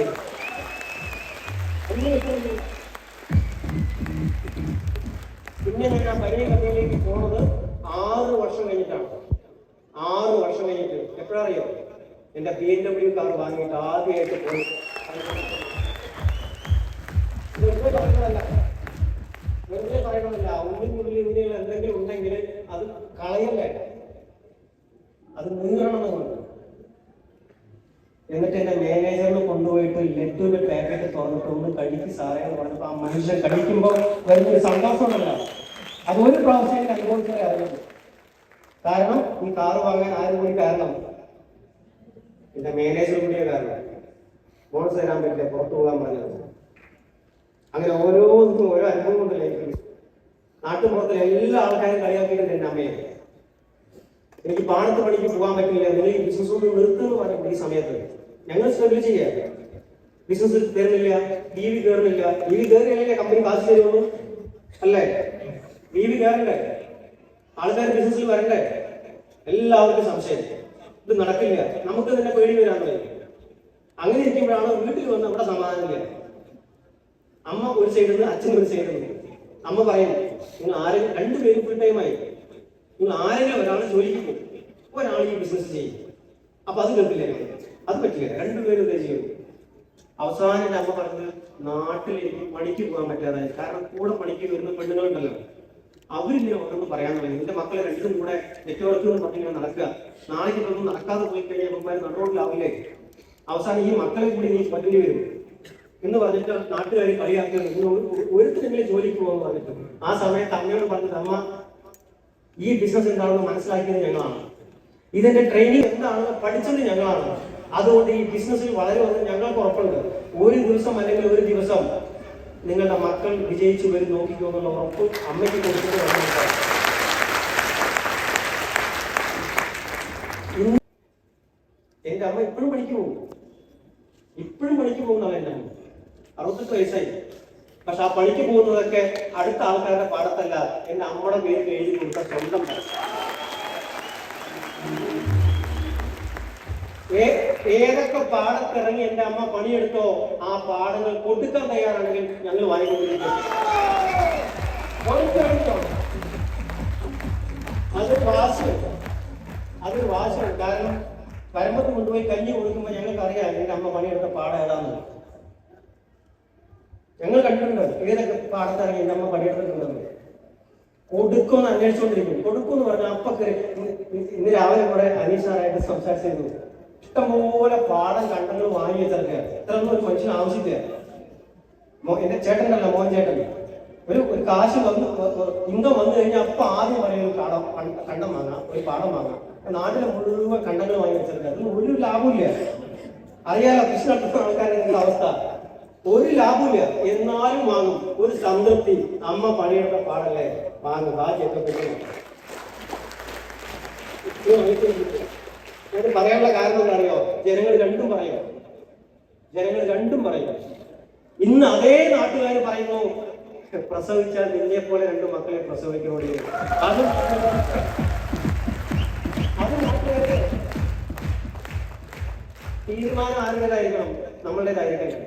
പിന്നെ ഞാൻ ആ ബനിയ കമ്പനിയിലേക്ക് പോണത് 6 വർഷം കഴിഞ്ഞിട്ടാണ്. 6 വർഷം കഴിഞ്ഞിട്ട് എപ്പോഴറിയോ, എന്റെ BMW കാർ വാങ്ങിയിട്ട് ആദ്യമായിട്ട് പോയി. ഉണ്ടെങ്കിൽ അത് കളയല്ലേ, അത് നീറണമെന്നുണ്ട്. എന്നിട്ട് എന്റെ മാനേജറിന് കൊണ്ടുപോയിട്ട് ലഡുവിന്റെ പാക്കറ്റ് തുറന്നിട്ട് ഒന്ന് കഴിക്ക് സാറേ എന്ന് പറഞ്ഞപ്പോൾ ആ മനുഷ്യൻ കഴിക്കുമ്പോൾ വരുന്നൊരു സന്തോഷമുണ്ടല്ലോ, അത് ഒരു പ്രാവശ്യം എനിക്ക് അനുഭവിച്ചേ അറിയുള്ളൂ. കാരണം ഈ കാറ് വാങ്ങാൻ ആരും കൂടി കാരണം എന്റെ മാനേജർ കൂടിയ കാരണം ബോണസ് തരാൻ പറ്റില്ല, പുറത്തു പോകാൻ പറഞ്ഞത്. അങ്ങനെ ഓരോന്നും ഓരോ അനുഭവം കൊണ്ട് ലൈഫിൽ നാട്ടുപുറത്തിലെ എല്ലാ ആൾക്കാരും കളിയാക്കിയിട്ടുണ്ട് എന്റെ അമ്മയെ. എനിക്ക് പാടത്ത് പണിക്ക് പോകാൻ പറ്റില്ല, നിങ്ങൾ ഈ ബിസിനസ് കൊണ്ട് നിർത്തുമെന്ന് പറഞ്ഞു. ഈ സമയത്ത് ഞങ്ങൾ സ്ട്രഗിൾ ചെയ്യാം, ബിസിനസ് തരുന്നില്ല, ടി വി കയറുന്നില്ല. ടി വി കയറിയല്ലേ കമ്പനി കാശ് തരുള്ളൂ അല്ലേ? ടി വി കയറണ്ടേ, ആൾക്കാർ ബിസിനസ്സിൽ വരണ്ടേ? എല്ലാവർക്കും സംശയം, ഇത് നടക്കില്ല, നമുക്ക് തന്നെ പേടി വരാൻ തുടങ്ങി. അങ്ങനെ ഇരിക്കുമ്പോഴാണ് വീട്ടിൽ വന്ന് നമ്മുടെ സമാധാനമില്ല. അമ്മ ഒരു സൈഡിൽ നിന്ന്, അച്ഛൻ ഒരു സൈഡിൽ നിന്ന്. അമ്മ പറയും, നിങ്ങൾ ആരെങ്കിലും രണ്ടുപേരും ഫുൾ ടൈമായി, നിങ്ങൾ ആരെങ്കിലും ഒരാൾ ജോലിക്ക് പോകും, ഒരാൾ ഈ ബിസിനസ് ചെയ്യും. അപ്പൊ അത് കേൾക്കില്ല, അത് പറ്റില്ല, രണ്ടുപേരും ഇതേ ചെയ്യും. അവസാനം എൻ്റെ അമ്മ പറഞ്ഞത്, നാട്ടിലേക്ക് പണിക്ക് പോകാൻ പറ്റാതായി. കാരണം കൂടെ പണിക്ക് വരുന്ന പെണ്ണുങ്ങളുണ്ടല്ലോ, അവരിങ്ങനെ ഓരോന്ന് പറയാൻ തുടങ്ങി. എന്റെ മക്കളെ രണ്ടും കൂടെ നെറ്റ്വർക്ക് എന്ന് പറഞ്ഞിങ്ങനെ നടക്കുക, നാളേക്ക് ഇതൊന്നും നടക്കാതെ പോയി കഴിഞ്ഞാൽ അമ്മമാർ നടുറോഡിലാവില്ലേ, അവസാനം ഈ മക്കളെ കൂടി നീ പറ്റേണ്ടി വരും എന്ന് പറഞ്ഞിട്ട് നാട്ടുകാർ കളിയാക്കി ഒരുത്തിനെങ്കിലും ജോലിക്ക് പോകുമെന്ന് പറഞ്ഞിട്ട്. ആ സമയത്ത് അമ്മയോട് പറഞ്ഞത്, അമ്മ ഈ ബിസിനസ് എന്താണെന്ന് മനസ്സിലാക്കിയത് ഞങ്ങളാണ്, ഇതിന്റെ ട്രെയിനിങ് എന്താണെന്ന് പഠിച്ചത് ഞങ്ങളാണ്. അതുകൊണ്ട് ഈ ബിസിനസ്സിൽ വളരെ ഞങ്ങൾക്ക് ഉറപ്പുണ്ട്, ഒരു ദിവസം അല്ലെങ്കിൽ ഒരു ദിവസം നിങ്ങളുടെ മക്കൾ വിജയിച്ചു വരും, നോക്കിക്കോ എന്നുള്ള ഉറപ്പ് അമ്മയ്ക്ക് കൊടുത്തിട്ട് എന്റെ അമ്മ ഇപ്പോഴും പണിക്ക് പോകും, ഇപ്പോഴും പണിക്ക് പോകുന്നതാണ് എന്റെ അമ്മ. 68 വയസ്സായി. പക്ഷെ ആ പണിക്ക് പോകുന്നതൊക്കെ അടുത്ത ആൾക്കാരുടെ പാടത്തല്ല, എന്റെ അമ്മയുടെ പേര് എഴുതി കൊടുത്ത സ്വന്തം ഏതൊക്കെ പാടത്തിറങ്ങി എന്റെ അമ്മ പണിയെടുത്തോ ആ പാടങ്ങൾ കൊടുക്കാൻ തയ്യാറാണെങ്കിൽ ഞങ്ങൾ വാങ്ങിക്കൊണ്ടിരിക്കും. അതൊരു വാശിയാണ്. കാരണം പരമ്പത്ത് കൊണ്ടുപോയി കഞ്ഞി കൊടുക്കുമ്പോൾ ഞങ്ങൾക്ക് അറിയാം എന്റെ അമ്മ പണിയെടുത്ത പാടം ഏതാന്ന്. ഞങ്ങൾ കണ്ടിട്ടുണ്ട് ഏതൊക്കെ പാടത്തിറങ്ങി എന്റെ അമ്മ പണിയെടുത്തിട്ടുണ്ടെന്ന്. കൊടുക്കുമെന്ന് അന്വേഷിച്ചുകൊണ്ടിരിക്കും. കൊടുക്കുമെന്ന് പറഞ്ഞാൽ അപ്പൊക്കെ ഇന്ന് രാവിലെ കൂടെ അനീഷാറായിട്ട് സംസാരിച്ചിരുന്നു. ഇഷ്ടംപോലെ പാടം കണ്ടങ്ങൾ വാങ്ങി വെച്ചിറക്കുക. ഇത്രയൊന്നും ഒരു മനുഷ്യന് ആവശ്യമില്ല. എന്റെ ചേട്ടനല്ല, മോഹൻ ചേട്ടൻ, ഒരു കാശ് വന്ന് ഇൻകം വന്നു കഴിഞ്ഞാൽ അപ്പൊ ആദ്യം പറയും കണ്ടം വാങ്ങാം, ഒരു പാടം വാങ്ങാം. നാട്ടിലെ മുഴുവൻ കണ്ടങ്ങൾ വാങ്ങി വെച്ചിറക്കുക. അതിന് ഒരു ലാഭമില്ല. അറിയാലോ കൃഷി നടത്തുന്ന ആൾക്കാരുടെ അവസ്ഥ. ഒരു ലാഭമില്ല, എന്നാലും വാങ്ങും. ഒരു സംതൃപ്തി. അമ്മ പണിയെടുത്ത പാടല്ലേ, വാങ്ങും. ബാക്കിയൊക്കെ ഞാൻ പറയാനുള്ള കാരണം എന്താ അറിയോ? ജനങ്ങൾ രണ്ടും പറയും. ഇന്ന് അതേ നാട്ടുകാർ പറയുന്നു, പ്രസവിച്ചാൽ നിന്നെ പോലെ 2 മക്കളെ പ്രസവിക്കണോടി. അത് നാട്ടുകാരുടെ തീരുമാനം ആരുടേതായിരിക്കണം? നമ്മളുടേതായിരിക്കണം.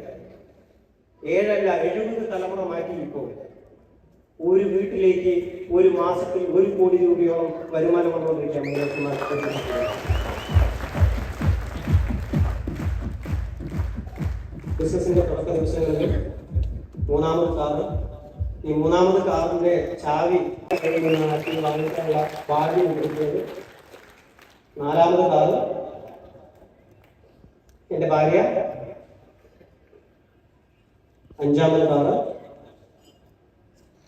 7 അല്ല 70 തലമുറ മാറ്റി. ഇപ്പോൾ ഒരു വീട്ടിലേക്ക് ഒരു മാസത്തിൽ 1 കോടി രൂപയോളം വരുമാനം വന്നുകൊണ്ടിരിക്കാം. ബിസിനസിന്റെ തുടക്ക ദിവസങ്ങളിൽ 3ാമത് കാറ്, ഈ 3ാമത് കാറിന്റെ ചാവി വാങ്ങിക്കാനുള്ള ഭാഗ്യം കൊടുക്കുന്നത്. 4ാമത് കാറ് എന്റെ ഭാര്യ, 5ാമത് കാറ്.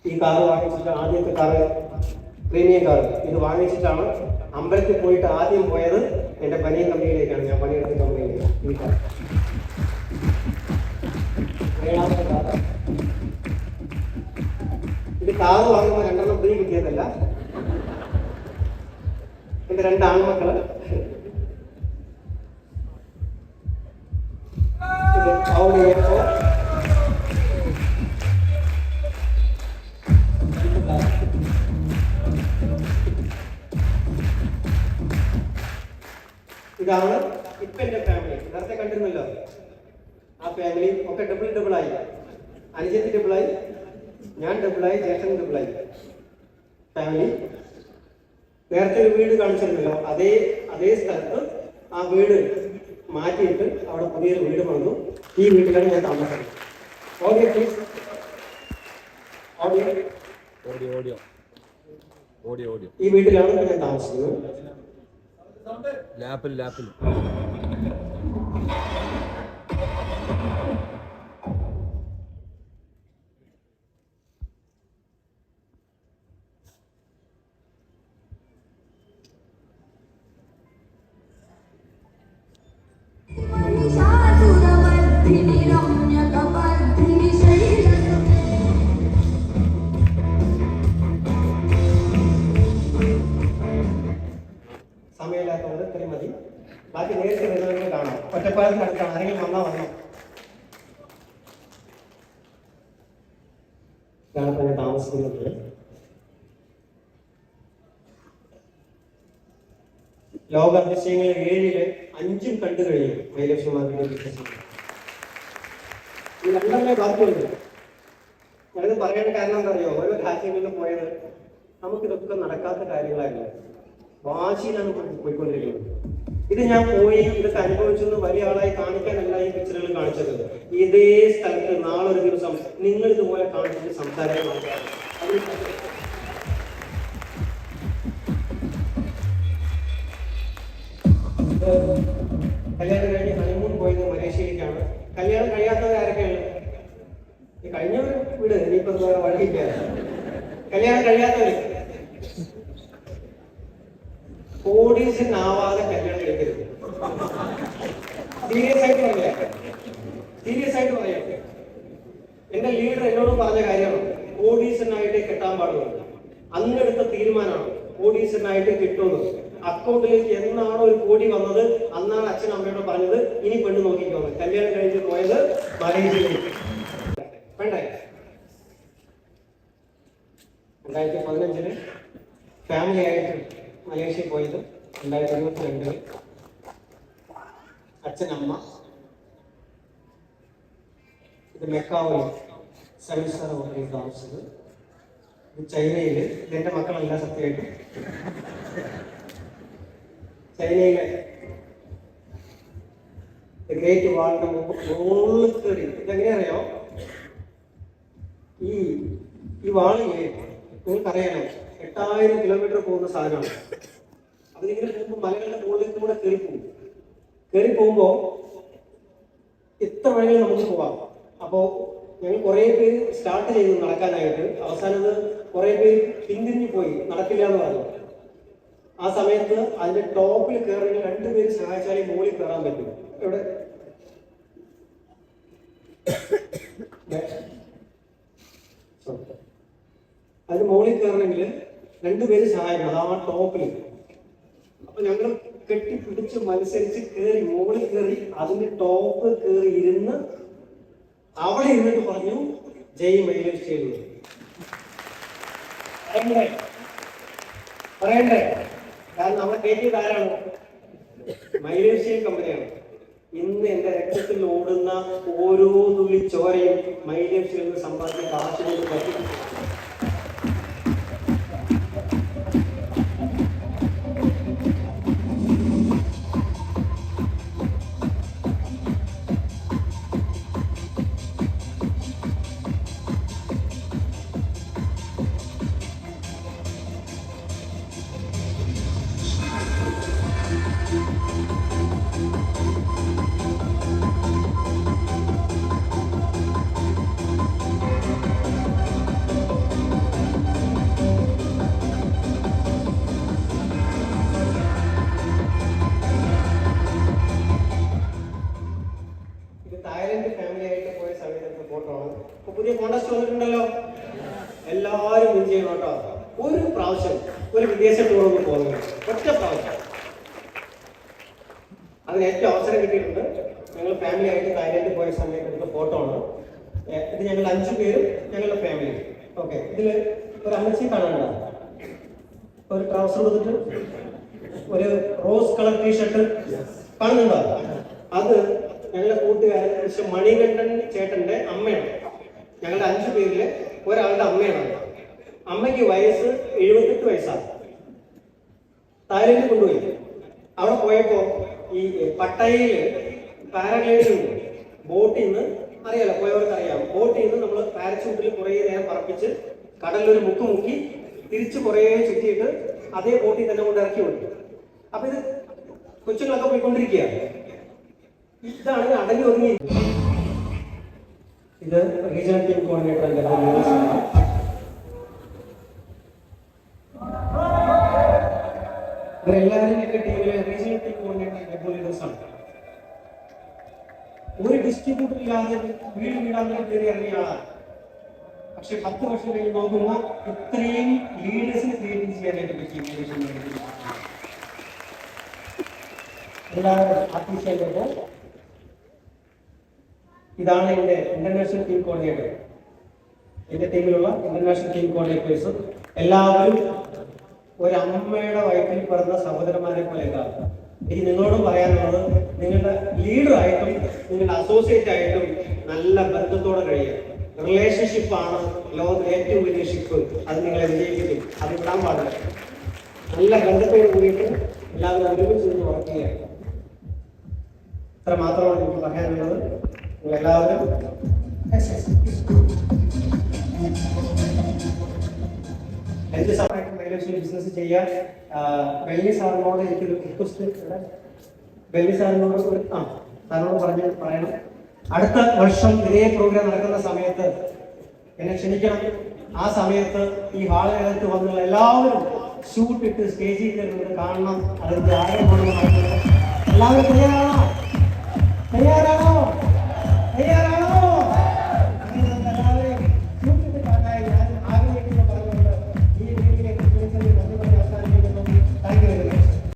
ഈ കാറ് വാങ്ങിച്ചിട്ട് ആദ്യത്തെ കാറ് പ്രീമിയം കാറ് ഇത് വാങ്ങിച്ചിട്ടാണ് അമ്പലത്തിൽ പോയിട്ട് ആദ്യം പോയത് എന്റെ പനിയൻ കമ്പനിയിലേക്കാണ്. ഞാൻ പണിയെടുത്ത കമ്പനിയിലേക്ക്. ഈ കാർ 7ാമത്തെ കാറ്. ഇത് കാറ് വാങ്ങുമ്പോൾ 2 ഫ്രീ കിട്ടിയതല്ല. എന്റെ 2 ആൺമക്കള് ഇതാണ് ഇപ്പൊ എന്റെ ഫാമിലി. നേരത്തെ കണ്ടിരുന്നല്ലോ, ആ ഫാമിലി ഒക്കെ ഡബിൾ ആയി. അനുജത്തി ഡബിളായി, ഞാൻ ഡബിളായി, ജ്യേഷ്ഠൻ ഡബിളായി. ഫാമിലി നേരത്തെ ഒരു വീട് കാണിച്ചിരുന്നല്ലോ, അതേ സ്ഥലത്ത് ആ വീട് മാറ്റിയിട്ട് അവിടെ പുതിയൊരു വീട് പണിതു. ഈ വീട്ടിലാണ് ഞാൻ താമസം. Audio please. ഓഡിയോ ഈ വീട്ടിലാണ് ഇപ്പൊ ഞാൻ താമസിക്കുന്നത്. സമയമില്ലാത്തവർ ഇത്രയും മതി. ബാക്കി നേരിട്ട് വരുന്നവർക്ക് കാണാം. ഒറ്റപ്പാലത്തിന് അടുത്താണ്. ആരെങ്കിലും വന്നോ. ഇതാണ് തന്നെ താമസിക്കുന്നത്. ലോക അതിശയങ്ങൾ 7-ല് 5 കണ്ടു കഴിഞ്ഞു. മൈലക്ഷ്മി മാർക്കറ്റ് ഈ 2 ബാക്കിയുണ്ട്. ഞാനിത് പറയാൻ കാരണം എന്താ അറിയോ? ഓരോ രാജ്യങ്ങളിൽ പോയത് നമുക്കിതൊക്കെ നടക്കാത്ത കാര്യങ്ങളായിരുന്നു. വാശിയിലാണ് പോയിക്കൊണ്ടിരിക്കുന്നത്. ഇത് ഞാൻ പോയി ഇതൊക്കെ അനുഭവിച്ചെന്ന് വലിയ ആളായി കാണിക്കാനല്ല ഈ പിക്ചറുകൾ കാണിച്ചത്. ഇതേ സ്ഥലത്ത് നാളൊരു ദിവസം നിങ്ങൾ ഇതുപോലെ കാണിച്ചിട്ട് സംസാരിക്കാൻ കല്യാണം കഴിഞ്ഞ് ഹണിമൂൺ പോയത് മലേഷ്യയിലേക്കാണ്. കല്യാണം കഴിയാത്തവർ ആരൊക്കെയാണ്? ഈ കഴിഞ്ഞവർ വിട്, ഇനിയിപ്പോ വേറെ വഴിയില്ല. കല്യാണം കഴിയാത്തവര് കോടീശ്വരനാവാതെ കല്യാണം കഴിക്കരുത്. സീരിയസ് ആയിട്ട് പറയാം. എന്റെ ലീഡർ എന്നോട് പറഞ്ഞ കാര്യമാണ്. കോടീശ്വരനായിട്ടേ കെട്ടാൻ പാടുള്ളൂ. അന്നെടുത്ത തീരുമാനമാണ് കോടീശ്വരനായിട്ട് കിട്ടുന്നത്. അക്കൗണ്ടിലേക്ക് എന്നാണോ ഒരു കോടി വന്നത് അന്നാണ് അച്ഛൻ അമ്മയോട് പറഞ്ഞത് ഇനി പെണ്ണ് നോക്കിക്കോന്ന്. കല്യാണം കഴിച്ച് പോയത് മലേഷ്യയിലേക്ക്. വേണ്ടേ? 2015 ഫാമിലി ആയിട്ട് മലേഷ്യയിൽ പോയത്. 2022 അച്ഛൻ അമ്മ. ഇത് മെക്കാവിൽ 7-star ഹോട്ടലിൽ താമസിച്ചത്. ഇത് ചൈനയില്. ഇതെന്റെ മക്കളല്ല സത്യമായിട്ട്. ചൈനയിലെ ഗ്രേറ്റ് വാളിന്റെ മുകളിൽ കയറി. ഇതെങ്ങനെ അറിയോ? ഈ വാളില് നിങ്ങൾക്കറിയാലോ 8000 കിലോമീറ്റർ പോകുന്ന സാധനമാണ്. അതിലിങ്ങനെ പോകുമ്പോൾ മലകളുടെ മുകളിലേക്ക് കൂടെ കയറി പോകുമ്പോ എത്ര വേണമെങ്കിലും നമുക്ക് പോവാം. അപ്പോ ഞങ്ങൾ കുറെ പേര് സ്റ്റാർട്ട് ചെയ്തു നടക്കാനായിട്ട്. അവസാനം കുറെ പേര് പിന്തിരിഞ്ഞു പോയി, നടക്കില്ല എന്ന് പറഞ്ഞു. ആ സമയത്ത് അതിന്റെ ടോപ്പിൽ കയറി 2 പേര് സഹായിച്ചാലേ മുകളിൽ കയറാൻ പറ്റും. എവിടെ അതിന് മുകളിൽ കയറണമെങ്കിൽ 2 പേര് സഹായിക്കണം. അതാ ടോപ്പിൽ. അപ്പൊ ഞങ്ങൾ കെട്ടിപ്പിടിച്ച് മത്സരിച്ച് കയറി, മുകളിൽ കയറി അതിന്റെ ടോപ്പ് കയറി ഇരുന്ന് അവിടെ ഇരുന്നിട്ട് പറഞ്ഞു ജയ് മൈലേഷ് പറയണ്ടേ? കാരണം നമ്മളെ കയറ്റിയത് ആരാണ്? മൈലേഷ്യൻ കമ്പനിയാണ്. ഇന്ന് എന്റെ രക്തത്തിൽ ഓടുന്ന ഓരോ തുള്ളി ചോരയും മൈലേഷ്യയിൽ നിന്ന് സമ്പാദിക്കാൻ കാശുകൊണ്ട് പറ്റും. പുതിയ കോണ്ടസ്റ്റ് വന്നിട്ടുണ്ടല്ലോ. എല്ലാവരും വിൻ ചെയ്യണം കേട്ടോ. ഒരു പ്രാവശ്യം ഒരു വിദേശ ടൂറൊന്നും പോകുന്നത് ഒറ്റ പ്രാവശ്യം. അതിന് ഏറ്റവും അവസരം കിട്ടിയിട്ടുണ്ട്. ഞങ്ങൾ ഫാമിലി ആയിട്ട് തായ്ലൻഡിൽ പോയ സമയത്ത് എടുത്ത ഫോട്ടോ ആണ് ഇത്. ഞങ്ങൾ 5 പേരും ഞങ്ങളുടെ ഫാമിലി. ഓക്കെ. ഇതില് ഒരു അമ്മച്ചി കാണാനുണ്ടോ? ഒരു ട്രൗസർ കൊടുത്തിട്ട് ഒരു റോസ് കളർ ടീഷർട്ട് കാണുന്നുണ്ടോ? അത് ഞങ്ങളുടെ കൂട്ടുകാരൻ മണികണ്ഠൻ ചേട്ടന്റെ അമ്മയാണ്. ഞങ്ങളുടെ 5 പേരില് ഒരാളുടെ അമ്മയാണ്. അമ്മയ്ക്ക് വയസ്സ് 78 വയസ്സാണ്. തായ്ലൻഡിൽ കൊണ്ടുപോയി. അവിടെ പോയപ്പോ ഈ പട്ടയയില് പാരാഗ്ലൈഡിംഗ് ബോട്ടിൽ നിന്ന് അറിയാലോ, പോയവർക്ക് അറിയാം. ബോട്ടിൽ നിന്ന് നമ്മൾ പാരച്യൂട്ടിൽ കുറേ നേരം പറപ്പിച്ച് കടലിലൊരു മുക്കി തിരിച്ച് കുറേ ചുറ്റിയിട്ട് അതേ ബോട്ടിൽ തന്നെ കൊണ്ട് ഇറക്കി വിടും. അപ്പൊ ഇത് കൊച്ചുങ്ങളൊക്കെ പോയിക്കൊണ്ടിരിക്കുകയാണ്. ഇതാണ് അടങ്ങി ഒതുങ്ങി. ഇത് റീജിയണൽ ടീം കോർഡിനേറ്റർ ഇവരെല്ലാവരും എന്റെ ടീമിലെ റീജിയണൽ ടീം കോർഡിനേറ്റർ ലീഡേഴ്സ് ആണ്. ഒരു ഡിസ്ട്രിബ്യൂട്ടർ ഇല്ലാതെ വീടാതെ കയറി ഇറങ്ങിയ ആളാണ്. പക്ഷെ 10 വർഷം കഴിഞ്ഞ് നോക്കുമ്പോൾ ഇത്രയും ലീഡേഴ്സിനെ ക്രിയേറ്റ് ചെയ്യാനായിട്ട് പറ്റി. ഇതാണ് എൻ്റെ ഇന്റർനാഷണൽ ടീം കോർഡിനേറ്റർ. എൻ്റെ ടീമിലുള്ള ഇന്റർനാഷണൽ ടീം കോർഡിനേറ്റേഴ്സ് എല്ലാവരും ഒരമ്മയുടെ വയറ്റിൽ പിറന്ന സഹോദരന്മാരെ പോലെ ഉണ്ടാകും. എനിക്ക് നിങ്ങളോടും പറയാനുള്ളത്, നിങ്ങളുടെ ലീഡറായിട്ടും നിങ്ങളുടെ അസോസിയേറ്റ് ആയിട്ടും നല്ല ബന്ധത്തോടെ കഴിയുക. റിലേഷൻഷിപ്പാണ് ലോകത്തിലെ ഏറ്റവും വലിയ ഷിപ്പ്. അത് നിങ്ങളെ വിജയിപ്പിക്കും. അത് വിടാൻ പാടില്ല. നല്ല ബന്ധത്തോട് കൂടിയിട്ട് എല്ലാവരും ഒരുമിച്ച് നിന്ന് വർക്ക് ചെയ്യുക. ഇത്ര മാത്രമാണ് എനിക്ക് പറയാനുള്ളത്. നിങ്ങളെല്ലാവരും എന്ത് സമയത്തും ബിസിനസ് ചെയ്യാൻ വെള്ളി സാറിനോട് എനിക്കൊരു റിക്വസ്റ്റ്. വെള്ളി സാറിനോട് സാറിനോട് പറയണം, അടുത്ത വർഷം ഇതേ പ്രോഗ്രാം നടക്കുന്ന സമയത്ത് എന്നെ ക്ഷണിക്കണം. ആ സമയത്ത് ഈ ഹാളിനകത്ത് വന്നുള്ള എല്ലാവരും ഷൂട്ട് ഇട്ട് സ്റ്റേജിൽ കയറുന്നത് കാണണം. അതിന്റെ ആഗ്രഹമാണ്. എല്ലാവരും തയ്യാറാണോ?